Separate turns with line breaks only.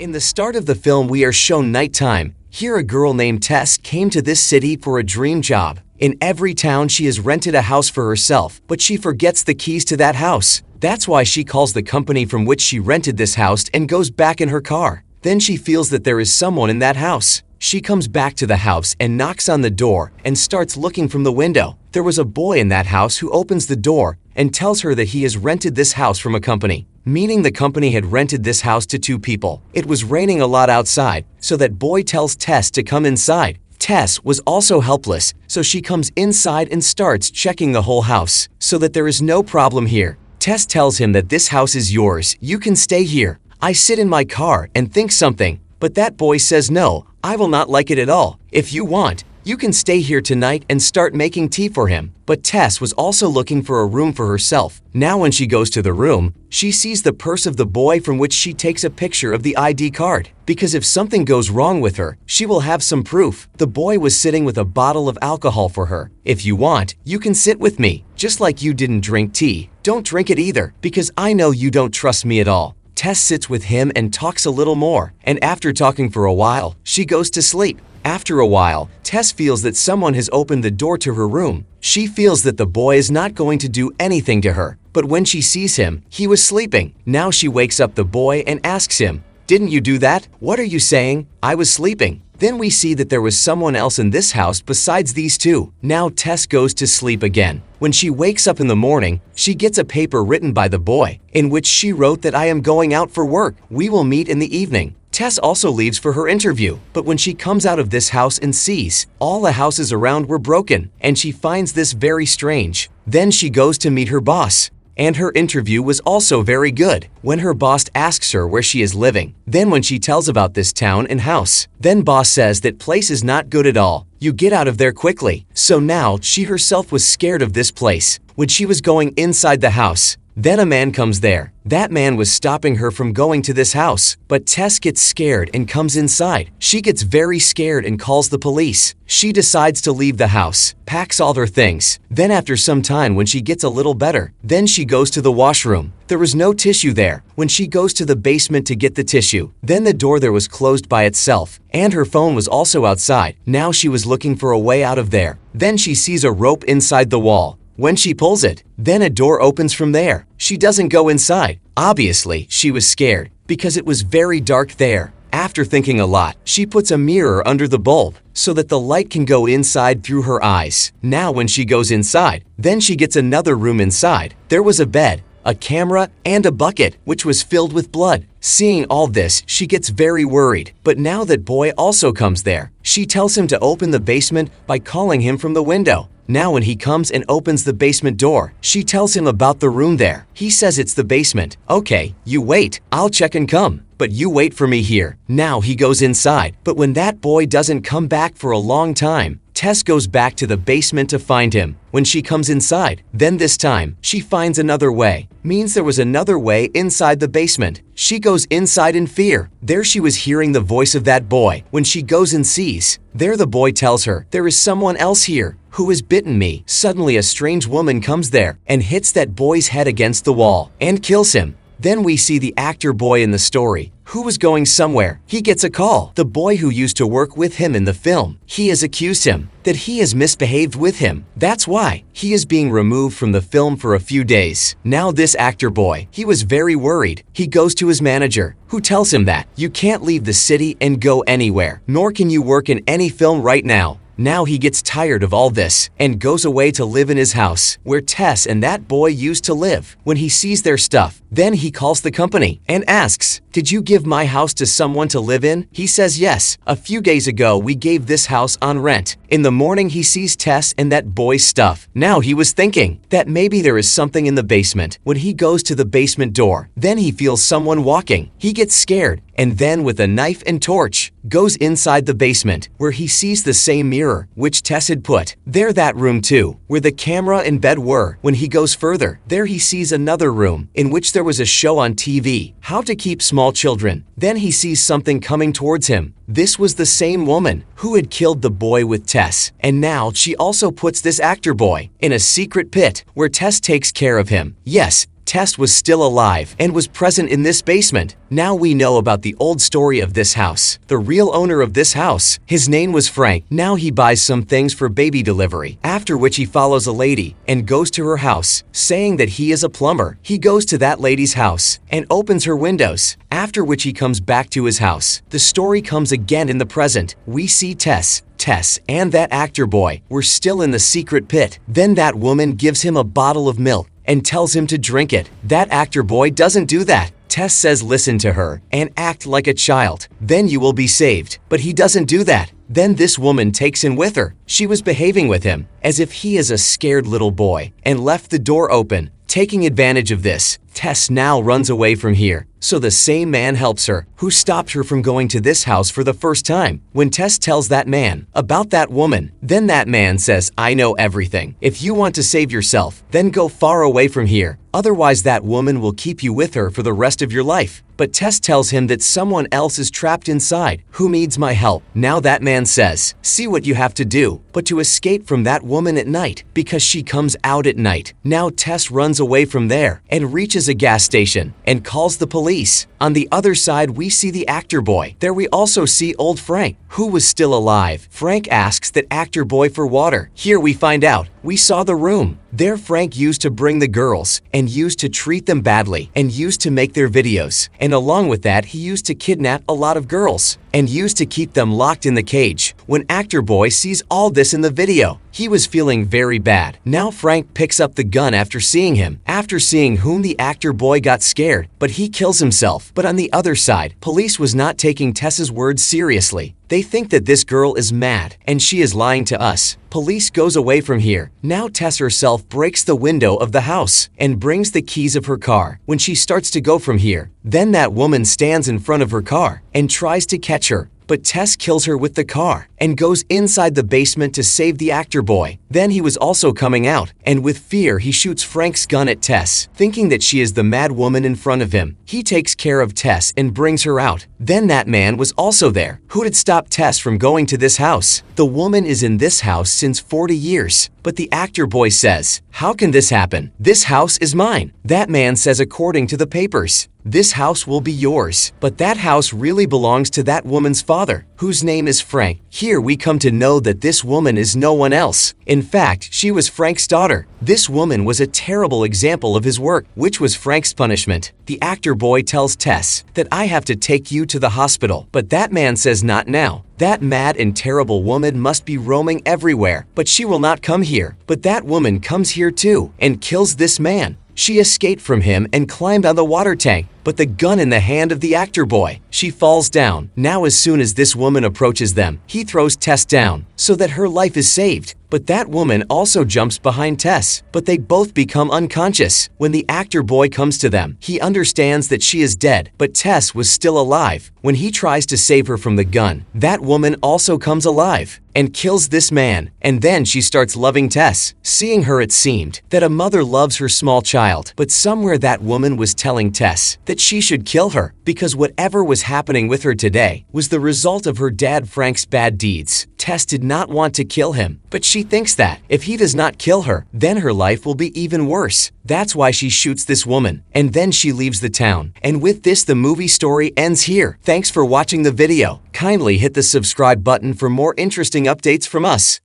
In the start of the film, we are shown nighttime. Here a girl named Tess came to this city for a dream job. In every town she has rented a house for herself, but she forgets the keys to that house. That's why she calls the company from which she rented this house and goes back in her car. Then she feels that there is someone in that house. She comes back to the house and knocks on the door and starts looking from the window. There was a boy in that house who opens the door and tells her that he has rented this house from a company, meaning the company had rented this house to two people. It was raining a lot outside, so that boy tells Tess to come inside. Tess was also helpless, so she comes inside and starts checking the whole house, so that there is no problem here. Tess tells him that this house is yours, you can stay here. I sit in my car and think something, but that boy says no, I will not like it at all. If you want, you can stay here tonight and start making tea for him. But Tess was also looking for a room for herself. Now when she goes to the room, she sees the purse of the boy from which she takes a picture of the ID card. Because if something goes wrong with her, she will have some proof. The boy was sitting with a bottle of alcohol for her. If you want, you can sit with me. Just like you didn't drink tea, don't drink it either, because I know you don't trust me at all. Tess sits with him and talks a little more, and after talking for a while, she goes to sleep. After a while, Tess feels that someone has opened the door to her room. She feels that the boy is not going to do anything to her, but when she sees him, he was sleeping. Now she wakes up the boy and asks him, "Didn't you do that? What are you saying? I was sleeping." Then we see that there was someone else in this house besides these two. Now Tess goes to sleep again. When she wakes up in the morning, she gets a paper written by the boy, in which she wrote that I am going out for work. We will meet in the evening. Tess also leaves for her interview, but when she comes out of this house and sees all the houses around were broken, and she finds this very strange. Then she goes to meet her boss. And her interview was also very good when her boss asks her where she is living. Then when she tells about this town and house, then boss says that place is not good at all. You get out of there quickly. So now she herself was scared of this place. When she was going inside the house, then a man comes there. That man was stopping her from going to this house, but Tess gets scared and comes inside. She gets very scared and calls the police. She decides to leave the house, packs all her things. Then after some time when she gets a little better, then she goes to the washroom. There was no tissue there. When she goes to the basement to get the tissue, then the door there was closed by itself, and her phone was also outside. Now she was looking for a way out of there. Then she sees a rope inside the wall. When she pulls it, then a door opens from there. She doesn't go inside. Obviously, she was scared because it was very dark there. After thinking a lot, she puts a mirror under the bulb so that the light can go inside through her eyes. Now when she goes inside, then she gets another room inside. There was a bed, a camera, and a bucket, which was filled with blood. Seeing all this, she gets very worried. But now that boy also comes there, she tells him to open the basement by calling him from the window. Now when he comes and opens the basement door, she tells him about the room there. He says it's the basement. Okay, you wait. I'll check and come. But you wait for me here. Now he goes inside. But when that boy doesn't come back for a long time, Tess goes back to the basement to find him. When she comes inside, then this time, she finds another way. Means there was another way inside the basement. She goes inside in fear. There she was hearing the voice of that boy. When she goes and sees, there the boy tells her, there is someone else here who has bitten me. Suddenly a strange woman comes there and hits that boy's head against the wall and kills him. Then we see the actor boy in the story, who was going somewhere. He gets a call. The boy who used to work with him in the film, he has accused him that he has misbehaved with him. That's why he is being removed from the film for a few days. Now this actor boy, he was very worried. He goes to his manager, who tells him that you can't leave the city and go anywhere, nor can you work in any film right now. Now he gets tired of all this and goes away to live in his house where Tess and that boy used to live. When he sees their stuff, then he calls the company and asks, "Did you give my house to someone to live in?" He says yes. A few days ago we gave this house on rent. In the morning he sees Tess and that boy's stuff. Now he was thinking that maybe there is something in the basement. When he goes to the basement door, then he feels someone walking. He gets scared and then with a knife and torch goes inside the basement where he sees the same mirror which Tess had put. There that room too, where the camera and bed were. When he goes further, there he sees another room in which there was a show on TV, how to keep small children. Then he sees something coming towards him. This was the same woman who had killed the boy with Tess, and now she also puts this actor boy in a secret pit where Tess takes care of him. Yes, Tess was still alive and was present in this basement. Now we know about the old story of this house. The real owner of this house, his name was Frank. Now he buys some things for baby delivery, after which he follows a lady and goes to her house, saying that he is a plumber. He goes to that lady's house and opens her windows, after which he comes back to his house. The story comes again in the present. We see Tess, and that actor boy were still in the secret pit. Then that woman gives him a bottle of milk and tells him to drink it. That actor boy doesn't do that. Tess says listen to her and act like a child. Then you will be saved. But he doesn't do that. Then this woman takes him with her. She was behaving with him as if he is a scared little boy and left the door open. Taking advantage of this, Tess now runs away from here. So the same man helps her, who stopped her from going to this house for the first time. When Tess tells that man about that woman, then that man says, I know everything. If you want to save yourself, then go far away from here. Otherwise that woman will keep you with her for the rest of your life. But Tess tells him that someone else is trapped inside, who needs my help. Now that man says, see what you have to do, but to escape from that woman at night, because she comes out at night. Now Tess runs away from there and reaches a gas station and calls the police. On the other side, we see the actor boy. There we also see old Frank, who was still alive. Frank asks that actor boy for water. Here we find out. We saw the room. There Frank used to bring the girls and used to treat them badly and used to make their videos. And along with that, he used to kidnap a lot of girls and used to keep them locked in the cage. When actor boy sees all this in the video, he was feeling very bad. Now Frank picks up the gun after seeing him. After seeing whom, the actor boy got scared, but he kills himself. But on the other side, police was not taking Tess's words seriously. They think that this girl is mad and she is lying to us. Police goes away from here. Now Tess herself breaks the window of the house and brings the keys of her car. When she starts to go from here, then that woman stands in front of her car and tries to catch her. But Tess kills her with the car and goes inside the basement to save the actor boy. Then he was also coming out, and with fear he shoots Frank's gun at Tess, thinking that she is the mad woman in front of him. He takes care of Tess and brings her out. Then that man was also there, who had stopped Tess from going to this house. The woman is in this house since 40 years. But the actor boy says, how can this happen? This house is mine. That man says according to the papers, this house will be yours. But that house really belongs to that woman's father, whose name is Frank. Here we come to know that this woman is no one else. In fact, she was Frank's daughter. This woman was a terrible example of his work, which was Frank's punishment. The actor boy tells Tess that I have to take you to the hospital, but that man says not now. That mad and terrible woman must be roaming everywhere, but she will not come here. But that woman comes here too and kills this man. She escaped from him and climbed on the water tank, but the gun in the hand of the actor boy. She falls down. Now as soon as this woman approaches them, he throws Tess down so that her life is saved. But that woman also jumps behind Tess, but they both become unconscious. When the actor boy comes to them, he understands that she is dead, but Tess was still alive. When he tries to save her from the gun, that woman also comes alive and kills this man, and then she starts loving Tess. Seeing her, it seemed that a mother loves her small child, but somewhere that woman was telling Tess that she should kill her because whatever was happening with her today was the result of her dad Frank's bad deeds. Tess did not want to kill him, but she thinks that if he does not kill her, then her life will be even worse. That's why she shoots this woman, and then she leaves the town. And with this, the movie story ends here. Thanks for watching the video. Kindly hit the subscribe button for more interesting updates from us.